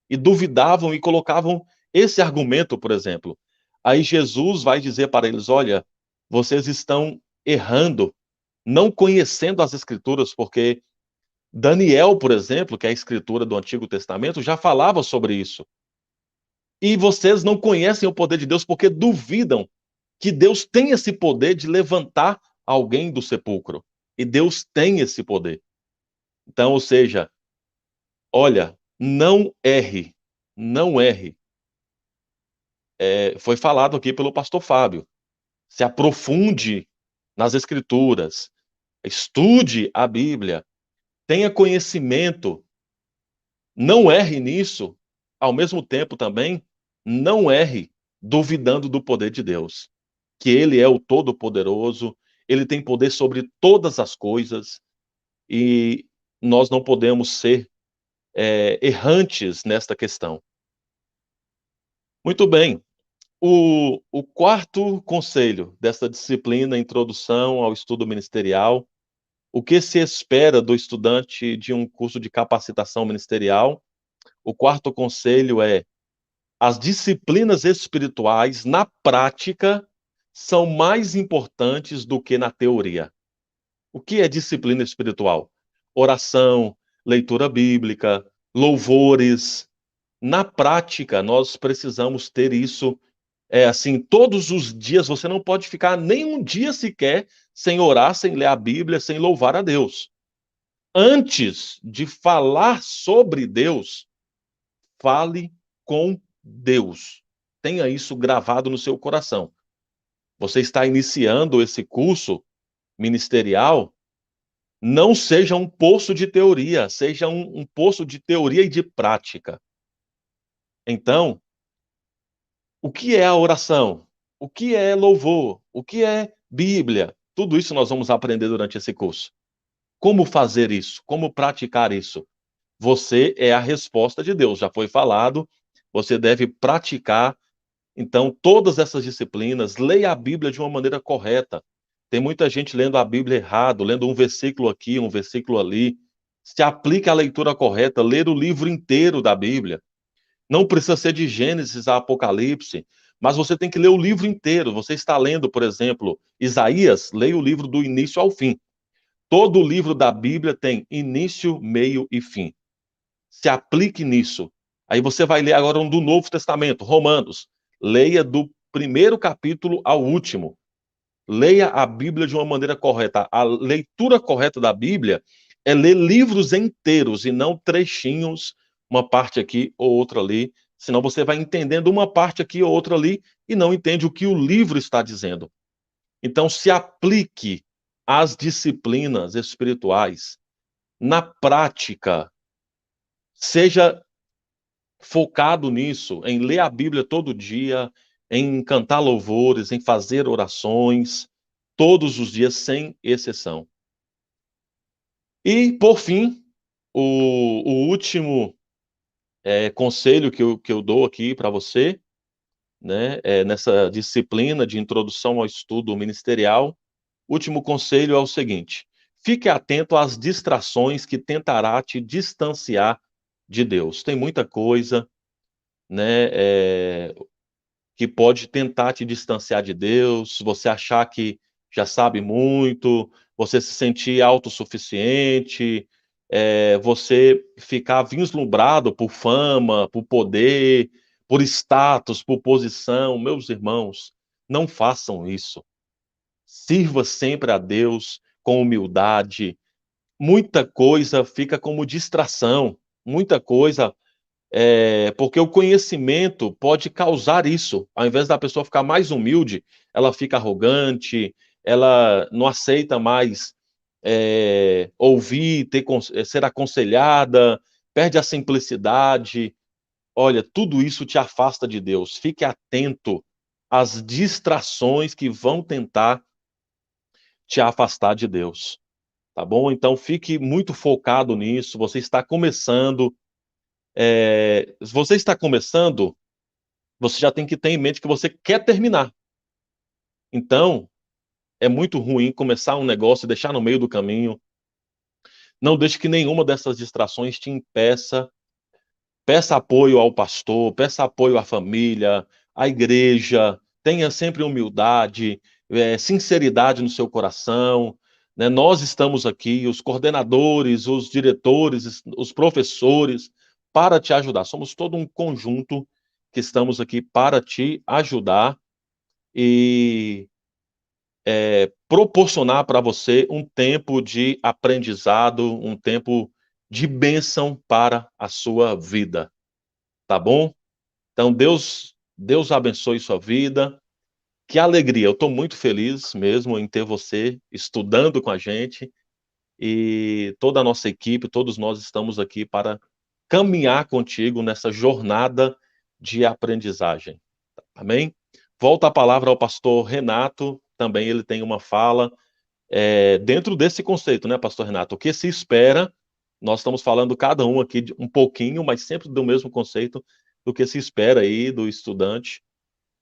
e duvidavam e colocavam esse argumento, por exemplo. Aí Jesus vai dizer para eles: olha, vocês estão errando, não conhecendo as Escrituras, porque Daniel, por exemplo, que é a escritura do Antigo Testamento, já falava sobre isso. E vocês não conhecem o poder de Deus porque duvidam que Deus tem esse poder de levantar alguém do sepulcro. E Deus tem esse poder. Então, ou seja, olha, não erre, não erre. Foi falado aqui pelo pastor Fábio. Se aprofunde nas Escrituras, estude a Bíblia, tenha conhecimento, não erre nisso, ao mesmo tempo também, não erre duvidando do poder de Deus, que Ele é o Todo-Poderoso, Ele tem poder sobre todas as coisas, e nós não podemos ser errantes nesta questão. Muito bem. O quarto conselho dessa disciplina, Introdução ao Estudo Ministerial: o que se espera do estudante de um curso de capacitação ministerial? O quarto conselho é: as disciplinas espirituais, na prática, são mais importantes do que na teoria. O que é disciplina espiritual? Oração, leitura bíblica, louvores. Na prática, nós precisamos ter isso. Assim, todos os dias, você não pode ficar nem um dia sequer sem orar, sem ler a Bíblia, sem louvar a Deus. Antes de falar sobre Deus, fale com Deus. Tenha isso gravado no seu coração. Você está iniciando esse curso ministerial, não seja um poço de teoria, seja um poço de teoria e de prática. Então, o que é a oração? O que é louvor? O que é Bíblia? Tudo isso nós vamos aprender durante esse curso. Como fazer isso? Como praticar isso? Você é a resposta de Deus, já foi falado, você deve praticar. Então, todas essas disciplinas, leia a Bíblia de uma maneira correta. Tem muita gente lendo a Bíblia errado, lendo um versículo aqui, um versículo ali. Se aplique a leitura correta, ler o livro inteiro da Bíblia. Não precisa ser de Gênesis a Apocalipse, mas você tem que ler o livro inteiro. Você está lendo, por exemplo, Isaías, leia o livro do início ao fim. Todo livro da Bíblia tem início, meio e fim. Se aplique nisso. Aí você vai ler agora um do Novo Testamento, Romanos. Leia do primeiro capítulo ao último. Leia a Bíblia de uma maneira correta. A leitura correta da Bíblia é ler livros inteiros e não trechinhos, uma parte aqui ou outra ali, Senão você vai entendendo uma parte aqui ou outra ali e não entende o que o livro está dizendo. Então, se aplique às disciplinas espirituais na prática. Seja focado nisso, em ler a Bíblia todo dia, em cantar louvores, em fazer orações, todos os dias, sem exceção. E, por fim, o último conselho que eu dou aqui para você, né, nessa disciplina de introdução ao estudo ministerial, último conselho é o seguinte: fique atento às distrações que tentará te distanciar de Deus. Tem muita coisa, né, que pode tentar te distanciar de Deus, você achar que já sabe muito, você se sentir autossuficiente, você ficar vislumbrado por fama, por poder, por status, por posição. Meus irmãos, não façam isso. Sirva sempre a Deus com humildade. Muita coisa fica como distração, muita coisa porque o conhecimento pode causar isso. Ao invés da pessoa ficar mais humilde, ela fica arrogante, ela não aceita mais ouvir, ser aconselhada, perde a simplicidade. Olha, tudo isso te afasta de Deus. Fique atento às distrações que vão tentar te afastar de Deus. Tá bom? Então fique muito focado nisso. Você está começando. Se você está começando, você já tem que ter em mente que você quer terminar. Então, é muito ruim começar um negócio e deixar no meio do caminho. Não deixe que nenhuma dessas distrações te impeça. Peça apoio ao pastor, peça apoio à família, à igreja. Tenha sempre humildade, sinceridade no seu coração. Né? Nós estamos aqui, os coordenadores, os diretores, os professores, para te ajudar. Somos todo um conjunto que estamos aqui para te ajudar e proporcionar para você um tempo de aprendizado, um tempo de bênção para a sua vida, tá bom? Então, Deus abençoe sua vida. Que alegria, eu estou muito feliz mesmo em ter você estudando com a gente e toda a nossa equipe, todos nós estamos aqui para caminhar contigo nessa jornada de aprendizagem. Amém? Volta a palavra ao pastor Renato, também ele tem uma fala dentro desse conceito, né, pastor Renato? O que se espera, nós estamos falando cada um aqui um pouquinho, mas sempre do mesmo conceito, do que se espera aí do estudante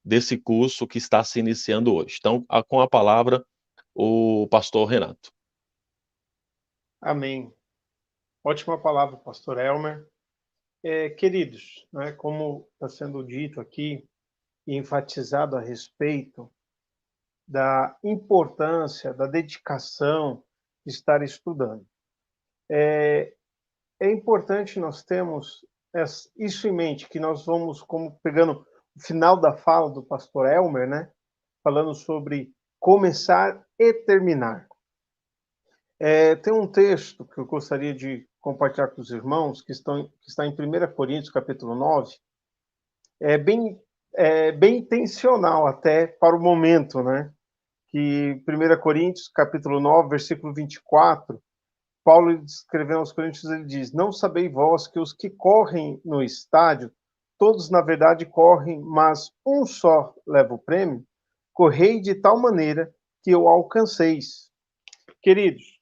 desse curso que está se iniciando hoje. Então, com a palavra, o pastor Renato. Amém. Ótima palavra, pastor Elmer. Queridos, né, como está sendo dito aqui e enfatizado a respeito da importância, da dedicação de estar estudando. É importante nós termos isso em mente, que nós vamos, como pegando o final da fala do pastor Elmer, né, falando sobre começar e terminar. Tem um texto que eu gostaria de compartilhar com os irmãos, que está em 1 Coríntios, capítulo 9, bem intencional até para o momento, né? Que 1 Coríntios, capítulo 9, versículo 24, Paulo, escrevendo aos Coríntios, ele diz: não sabeis vós que os que correm no estádio, todos na verdade correm, mas um só leva o prêmio? Correi de tal maneira que o alcanceis. Queridos,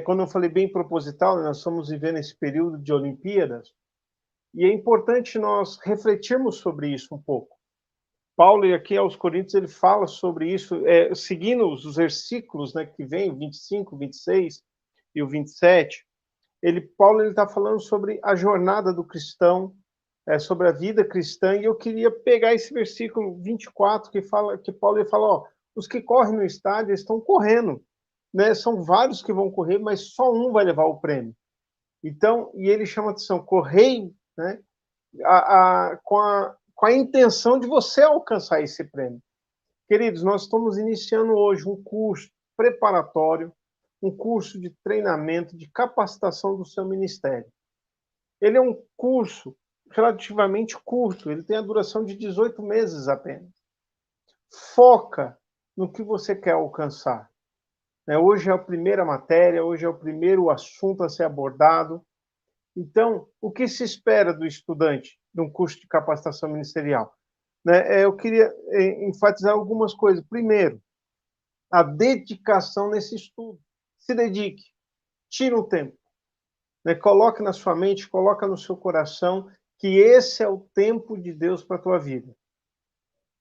quando eu falei bem proposital, nós estamos vivendo esse período de Olimpíadas, e é importante nós refletirmos sobre isso um pouco. Paulo, aqui aos Coríntios, ele fala sobre isso, seguindo os versículos, né, que vem, o 25, 26 e o 27, Paulo está falando sobre a jornada do cristão, sobre a vida cristã, e eu queria pegar esse versículo 24, que Paulo fala, ó, os que correm no estádio estão correndo, né? São vários que vão correr, mas só um vai levar o prêmio. Então, e ele chama a atenção, correi, né, com a intenção de você alcançar esse prêmio. Queridos, nós estamos iniciando hoje um curso preparatório, um curso de treinamento, de capacitação do seu ministério. Ele é um curso relativamente curto, ele tem a duração de 18 meses apenas. Foca no que você quer alcançar. Hoje é a primeira matéria, hoje é o primeiro assunto a ser abordado. Então, o que se espera do estudante de um curso de capacitação ministerial? Eu queria enfatizar algumas coisas. Primeiro, a dedicação nesse estudo. Se dedique, tire um tempo. Coloque na sua mente, coloque no seu coração que esse é o tempo de Deus para a tua vida.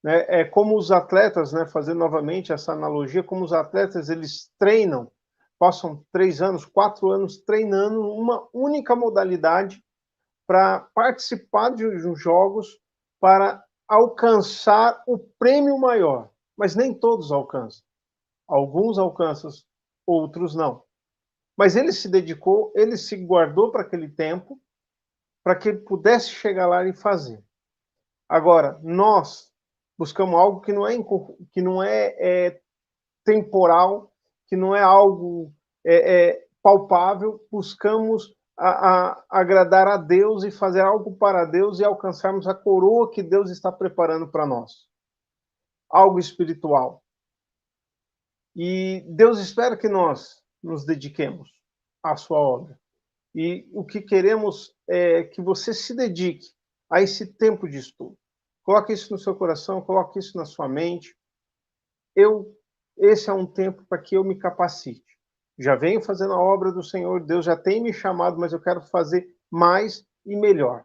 É como os atletas, fazendo novamente essa analogia, como os atletas, eles treinam, passam 3 anos, 4 anos treinando uma única modalidade para participar de uns jogos, para alcançar o prêmio maior. Mas nem todos alcançam. Alguns alcançam, outros não. Mas ele se dedicou, ele se guardou para aquele tempo, para que ele pudesse chegar lá e fazer. Agora, nós buscamos algo que não é temporal, que não é algo palpável, buscamos agradar a Deus e fazer algo para Deus e alcançarmos a coroa que Deus está preparando para nós. Algo espiritual. E Deus espera que nós nos dediquemos à sua obra. E o que queremos é que você se dedique a esse tempo de estudo. Coloque isso no seu coração, coloque isso na sua mente. Esse é um tempo para que eu me capacite. Já venho fazendo a obra do Senhor, Deus já tem me chamado, mas eu quero fazer mais e melhor.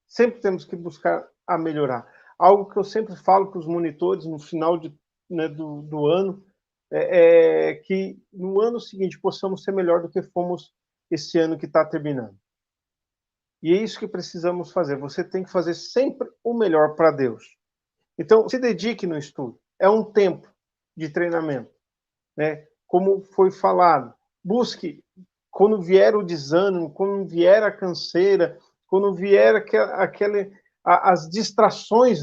Sempre temos que buscar a melhorar. Algo que eu sempre falo para os monitores no final do ano, que no ano seguinte possamos ser melhor do que fomos esse ano que está terminando. E é isso que precisamos fazer. Você tem que fazer sempre o melhor para Deus. Então, se dedique no estudo. É um tempo de treinamento. Como foi falado, busque, quando vier o desânimo, quando vier a canseira, quando vier as distrações,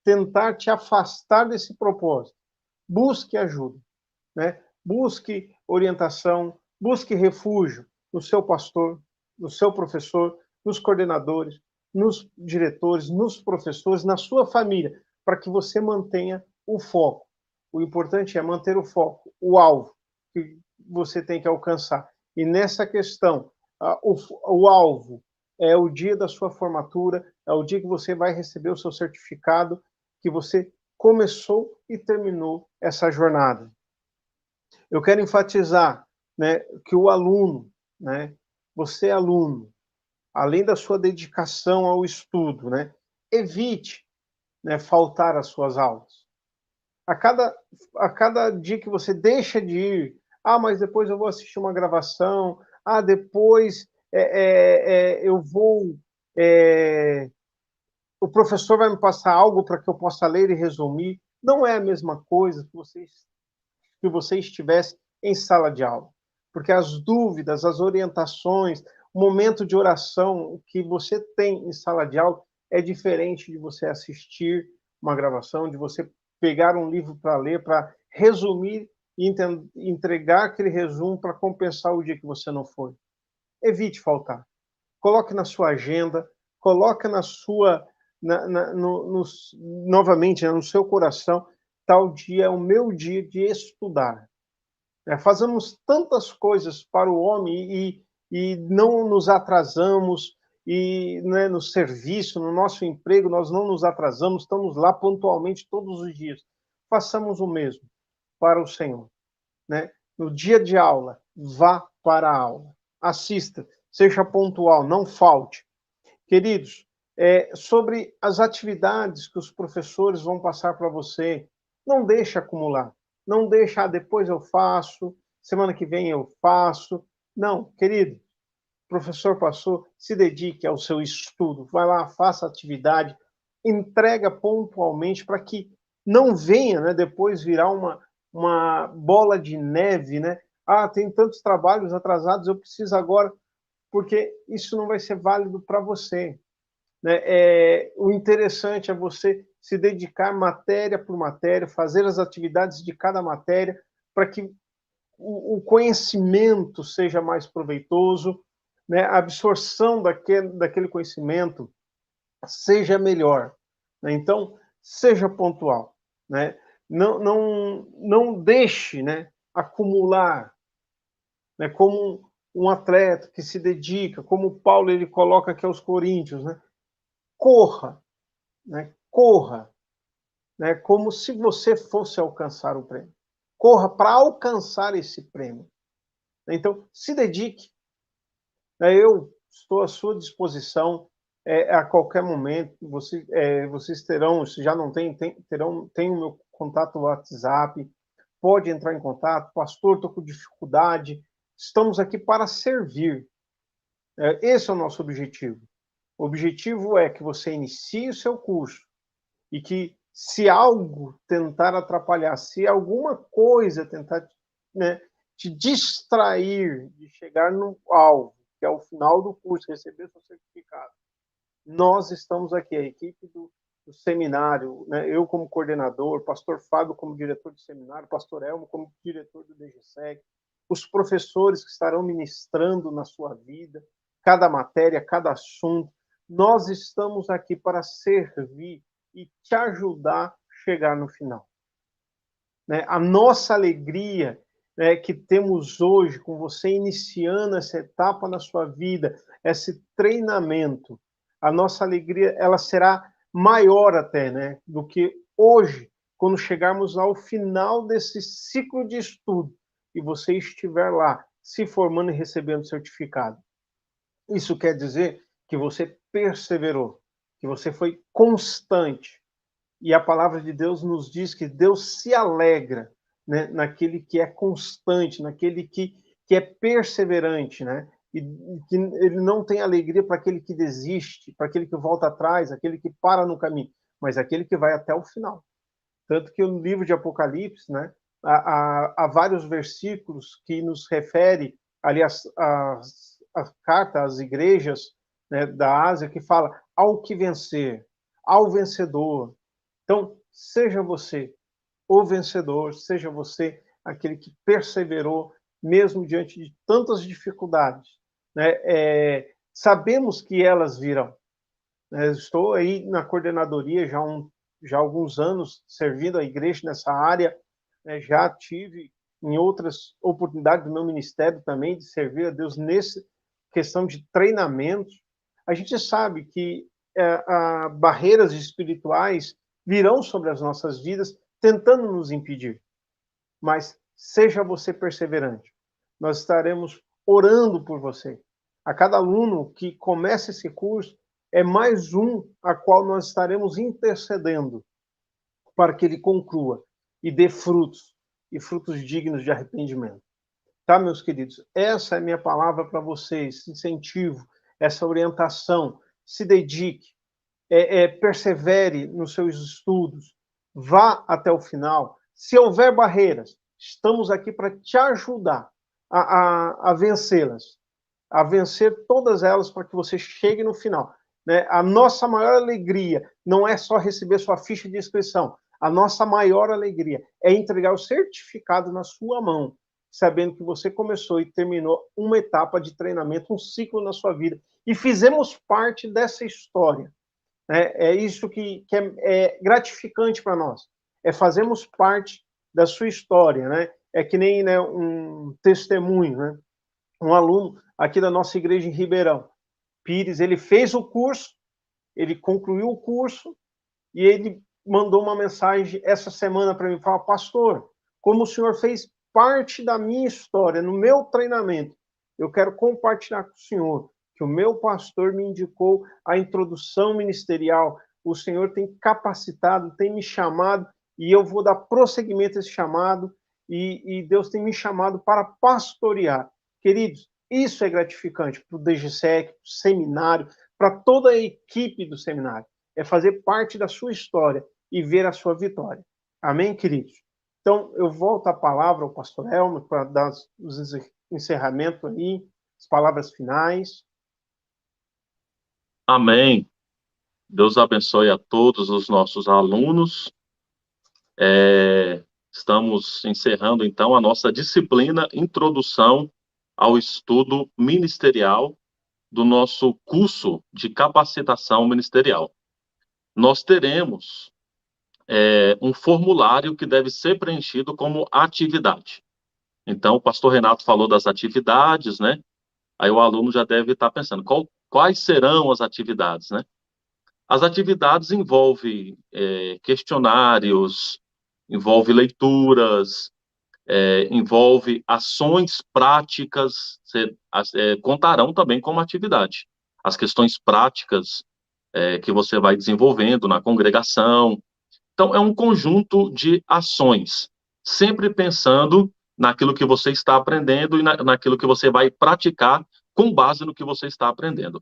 tentar te afastar desse propósito. Busque ajuda. Busque orientação, busque refúgio no seu pastor, no seu professor, nos coordenadores, nos diretores, nos professores, na sua família, para que você mantenha o foco. O importante é manter o foco, o alvo que você tem que alcançar. E nessa questão, o alvo é o dia da sua formatura, é o dia que você vai receber o seu certificado, que você começou e terminou essa jornada. Eu quero enfatizar que o aluno, você aluno, além da sua dedicação ao estudo, evite faltar às suas aulas. A cada dia que você deixa de ir, mas depois eu vou assistir uma gravação, depois eu vou... o professor vai me passar algo para que eu possa ler e resumir. Não é a mesma coisa que você estivesse em sala de aula. Porque as dúvidas, as orientações, o momento de oração que você tem em sala de aula é diferente de você assistir uma gravação, de você pegar um livro para ler, para resumir e entregar aquele resumo para compensar o dia que você não foi. Evite faltar. Coloque na sua agenda, coloque na sua... novamente, no seu coração, tal dia é o meu dia de estudar. Fazemos tantas coisas para o homem e não nos atrasamos, e no serviço, no nosso emprego, nós não nos atrasamos, estamos lá pontualmente todos os dias. Façamos o mesmo para o Senhor. No dia de aula, vá para a aula. Assista, seja pontual, não falte. Queridos, sobre as atividades que os professores vão passar para você, não deixe acumular. Não deixe, depois eu faço, semana que vem eu faço. Não, querido, o professor passou, se dedique ao seu estudo. Vai lá, faça a atividade, entrega pontualmente para que não venha depois virar uma bola de neve, tem tantos trabalhos atrasados, eu preciso agora, porque isso não vai ser válido para você. O interessante é você se dedicar matéria por matéria, fazer as atividades de cada matéria, para que o conhecimento seja mais proveitoso, né, a absorção daquele conhecimento seja melhor. Né? Então, seja pontual. Né? Não deixe, né, acumular, né, como um atleta que se dedica, como Paulo ele coloca aqui aos Coríntios, né? Corra, né? Corra, né? Como se você fosse alcançar o prêmio. Corra para alcançar esse prêmio. Então, se dedique. Eu estou à sua disposição a qualquer momento. Vocês terão, se já não tem o meu contato no WhatsApp, pode entrar em contato. Pastor, estou com dificuldade. Estamos aqui para servir. Esse é o nosso objetivo. O objetivo é que você inicie o seu curso e que, se algo tentar atrapalhar, se alguma coisa tentar, né, te distrair de chegar no alvo, que é o final do curso, receber seu certificado, nós estamos aqui, a equipe do seminário, né, eu como coordenador, pastor Fábio como diretor do seminário, pastor Elmo como diretor do DGSEC, os professores que estarão ministrando na sua vida, cada matéria, cada assunto. Nós estamos aqui para servir e te ajudar a chegar no final. Né? A nossa alegria, né, que temos hoje com você iniciando essa etapa na sua vida, esse treinamento, a nossa alegria ela será maior até, né, do que hoje, quando chegarmos ao final desse ciclo de estudo e você estiver lá se formando e recebendo certificado. Isso quer dizer que você perseverou, que você foi constante. E a palavra de Deus nos diz que Deus se alegra, né, naquele que é constante, naquele que é perseverante, né? E que ele não tem alegria para aquele que desiste, para aquele que volta atrás, aquele que para no caminho, mas aquele que vai até o final. Tanto que no livro de Apocalipse, né, há vários versículos que nos refere ali a carta às igrejas, né, da Ásia, que fala ao que vencer, ao vencedor. Então, seja você o vencedor, seja você aquele que perseverou, mesmo diante de tantas dificuldades. Né? Sabemos que elas virão. Estou aí na coordenadoria já há alguns anos, servindo a igreja nessa área. Já tive em outras oportunidades do meu ministério também de servir a Deus nessa questão de treinamento. A gente sabe que barreiras espirituais virão sobre as nossas vidas, tentando nos impedir. Mas seja você perseverante. Nós estaremos orando por você. A cada aluno que começa esse curso, é mais um a qual nós estaremos intercedendo para que ele conclua e dê frutos, e frutos dignos de arrependimento. Tá, meus queridos? Essa é a minha palavra para vocês, esse incentivo, essa orientação. Se dedique, persevere nos seus estudos, vá até o final. Se houver barreiras, estamos aqui para te ajudar a vencê-las, a vencer todas elas para que você chegue no final. Né? A nossa maior alegria não é só receber sua ficha de inscrição. A nossa maior alegria é entregar o certificado na sua mão, sabendo que você começou e terminou uma etapa de treinamento, um ciclo na sua vida. E fizemos parte dessa história. É isso que é gratificante para nós. Fazermos parte da sua história. Né? É que nem, né, um testemunho. Né? Um aluno aqui da nossa igreja em Ribeirão Pires, ele fez o curso, ele concluiu o curso e ele mandou uma mensagem essa semana para mim, falar: pastor, como o senhor fez parte da minha história, no meu treinamento, eu quero compartilhar com o senhor que o meu pastor me indicou a introdução ministerial, o senhor tem capacitado, tem me chamado e eu vou dar prosseguimento a esse chamado e Deus tem me chamado para pastorear. Queridos, isso é gratificante para o DGSEC, para o seminário, para toda a equipe do seminário. É fazer parte da sua história e ver a sua vitória. Amém, queridos? Então, eu volto a palavra ao pastor Elmo para dar os encerramentos aí, as palavras finais. Amém. Deus abençoe a todos os nossos alunos. Estamos encerrando, então, a nossa disciplina Introdução ao Estudo Ministerial. do nosso curso de capacitação ministerial. Nós teremos um formulário que deve ser preenchido como atividade. Então, o pastor Renato falou das atividades, né? Aí o aluno já deve estar pensando, quais serão as atividades, né? As atividades envolvem questionários, envolve leituras, envolve ações práticas, contarão também como atividade. As questões práticas que você vai desenvolvendo na congregação. Então, é um conjunto de ações, sempre pensando naquilo que você está aprendendo e naquilo que você vai praticar com base no que você está aprendendo.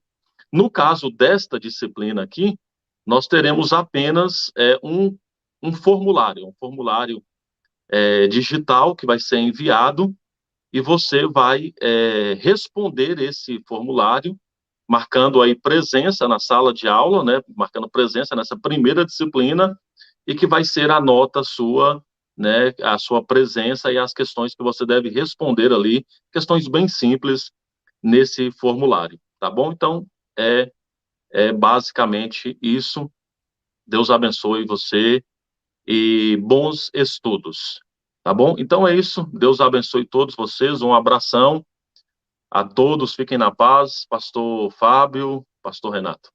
No caso desta disciplina aqui, nós teremos apenas um formulário digital que vai ser enviado e você vai responder esse formulário, marcando aí presença na sala de aula, né, marcando presença nessa primeira disciplina, e que vai ser a nota sua, né, a sua presença e as questões que você deve responder ali, questões bem simples nesse formulário, tá bom? Então, é basicamente isso. Deus abençoe você e bons estudos, tá bom? Então é isso. Deus abençoe todos vocês. Um abração a todos. Fiquem na paz. Pastor Fábio, Pastor Renato.